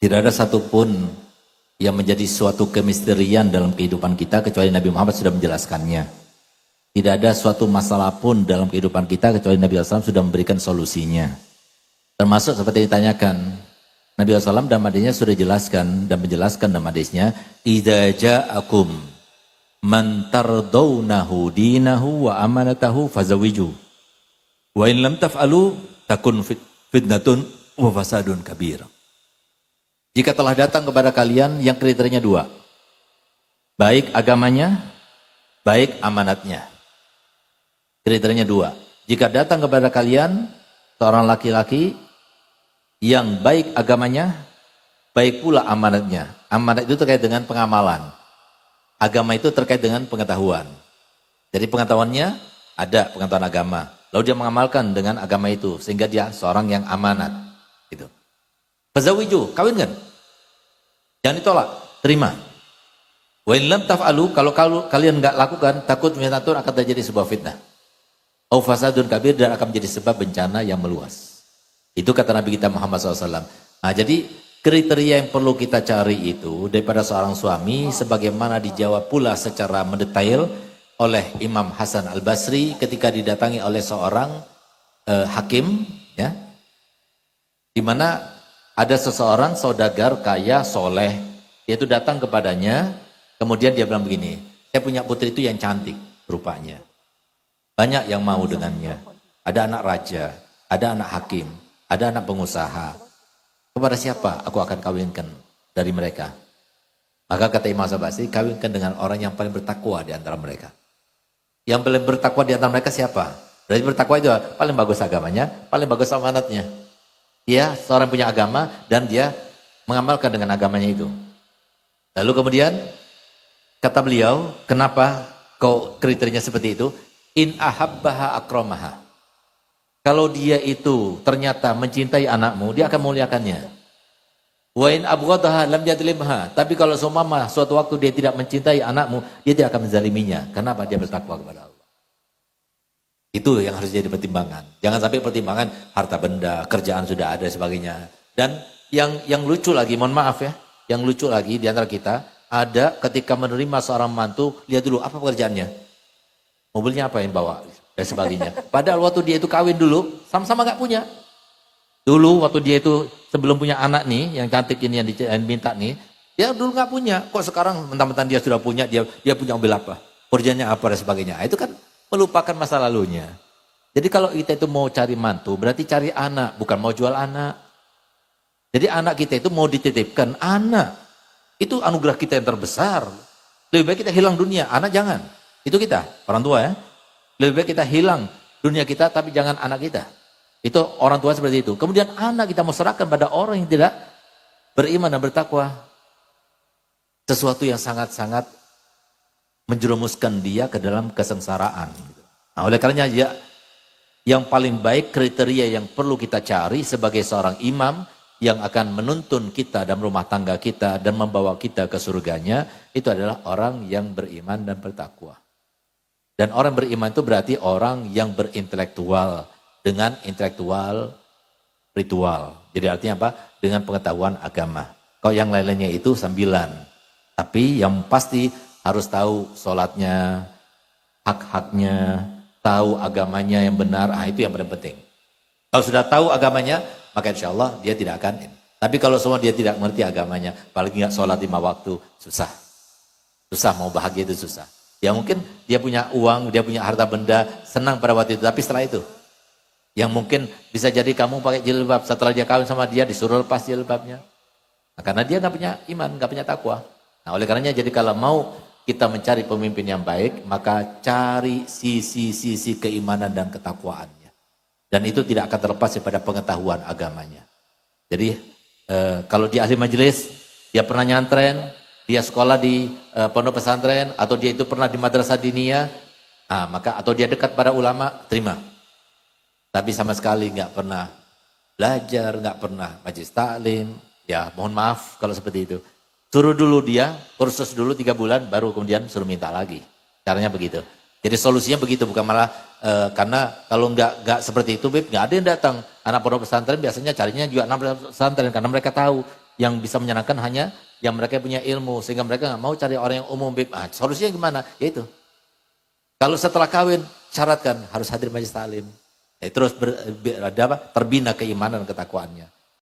Tidak ada satupun yang menjadi suatu kemisterian dalam kehidupan kita kecuali Nabi Muhammad sudah menjelaskannya. Tidak ada suatu masalah pun dalam kehidupan kita kecuali Nabi SAW sudah memberikan solusinya. Termasuk seperti ditanyakan, Nabi SAW dalam hadisnya sudah jelaskan dan menjelaskan dalam hadisnya, "Idza ja'akum man tardawnahu dinahu wa amanatahu fazawiju. Wa in lam taf'alu takun fitnatun wa fasadun kabir." Jika telah datang kepada kalian yang kriterianya dua, baik agamanya, baik amanatnya. Kriterianya dua. Jika datang kepada kalian seorang laki-laki yang baik agamanya, baik pula amanatnya. Amanat itu terkait dengan pengamalan. Agama itu terkait dengan pengetahuan. Jadi pengetahuannya ada pengetahuan agama. Lalu dia mengamalkan dengan agama itu sehingga dia seorang yang amanat. Gitu. Fazawiju, kawinkan. Jangan ditolak, terima. Wa in lam taf'alu, kalau kalian enggak lakukan, takut fitnatun akan terjadi sebuah fitnah. Au fasadun kabir, dan akan menjadi sebab bencana yang meluas. Itu kata Nabi kita Muhammad SAW. Nah, jadi kriteria yang perlu kita cari itu daripada seorang suami sebagaimana dijawab pula secara mendetail oleh Imam Hasan Al-Basri ketika didatangi oleh seorang hakim, ya, di mana ada seseorang saudagar kaya soleh, dia itu datang kepadanya, kemudian dia bilang begini, saya punya putri itu yang cantik rupanya, banyak yang mau dengannya, ada anak raja, ada anak hakim, ada anak pengusaha, kepada siapa aku akan kawinkan dari mereka? Maka kata Imam Al-Basri, kawinkan dengan orang yang paling bertakwa di antara mereka. Yang paling bertakwa di antara mereka siapa? Berarti bertakwa itu paling bagus agamanya, paling bagus amanatnya. Dia seorang punya agama dan dia mengamalkan dengan agamanya itu. Lalu kemudian kata beliau, kenapa kau kriterianya seperti itu? In ahabbaha akramaha. Kalau dia itu ternyata mencintai anakmu, dia akan memuliakannya. Wa in abghadaha lam yadlimha. Tapi kalau seumpama suatu waktu dia tidak mencintai anakmu, dia tidak akan menzaliminya. Kenapa? Dia bertakwa kepada Allah. Itu yang harus jadi pertimbangan. Jangan sampai pertimbangan harta benda, kerjaan sudah ada sebagainya. Dan yang lucu lagi, mohon maaf ya, yang lucu lagi di antara kita, ada ketika menerima seorang mantu, lihat dulu apa pekerjaannya. Mobilnya apa yang bawa dan sebagainya. Padahal waktu dia itu kawin dulu, sama-sama gak punya. Dulu waktu dia itu sebelum punya anak nih, yang cantik ini yang diminta nih, dia dulu gak punya. Kok sekarang mentang-mentang dia sudah punya, dia punya mobil apa, kerjanya apa dan sebagainya. Itu kan melupakan masa lalunya. Jadi kalau kita itu mau cari mantu, berarti cari anak, bukan mau jual anak. Jadi anak kita itu mau dititipkan, anak. Itu anugerah kita yang terbesar. Lebih baik kita hilang dunia, anak jangan. Itu kita, orang tua ya. Lebih baik kita hilang dunia kita, tapi jangan anak kita. Itu orang tua seperti itu. Kemudian anak kita mau serahkan pada orang yang tidak beriman dan bertakwa. Sesuatu yang sangat-sangat menjerumuskan dia ke dalam kesengsaraan. Nah, oleh karenanya ya, yang paling baik kriteria yang perlu kita cari sebagai seorang imam yang akan menuntun kita dalam rumah tangga kita dan membawa kita ke surganya, itu adalah orang yang beriman dan bertakwa. Dan orang beriman itu berarti orang yang berintelektual dengan intelektual ritual. Jadi artinya apa? Dengan pengetahuan agama. Kalau yang lain-lainnya itu sambilan. Tapi yang pasti harus tahu sholatnya, hak-haknya, tahu agamanya yang benar, itu yang paling penting. Kalau sudah tahu agamanya, maka insya Allah dia tidak akan. Tapi kalau semua dia tidak mengerti agamanya, apalagi nggak sholat 5 waktu, susah. Susah, mau bahagia itu susah. Ya mungkin dia punya uang, dia punya harta benda, senang pada waktu itu, tapi setelah itu. Yang mungkin bisa jadi kamu pakai jilbab, setelah dia kawin sama dia, disuruh lepas jilbabnya. Nah, karena dia nggak punya iman, nggak punya takwa. Nah oleh karenanya jadi kalau mau kita mencari pemimpin yang baik, maka cari sisi-sisi keimanan dan ketakwaannya. Dan itu tidak akan terlepas daripada pengetahuan agamanya. Jadi kalau dia ahli majelis, dia pernah nyantren, dia sekolah di pondok pesantren, atau dia itu pernah di madrasah diniyah, maka atau dia dekat pada ulama, terima. Tapi sama sekali nggak pernah belajar, nggak pernah majelis taklim, ya mohon maaf kalau seperti itu. Suruh dulu dia, kursus dulu 3 bulan, baru kemudian suruh minta lagi. Caranya begitu. Jadi solusinya begitu, bukan malah karena kalau nggak seperti itu, nggak ada yang datang. Anak pondok pesantren biasanya carinya juga anak pesantren karena mereka tahu Yang bisa menyenangkan hanya yang mereka punya ilmu, sehingga mereka nggak mau cari orang yang umum. Solusinya gimana? Ya itu. Kalau setelah kawin, syaratkan harus hadir majelis taklim. Terus terbina keimanan dan ketakwaannya.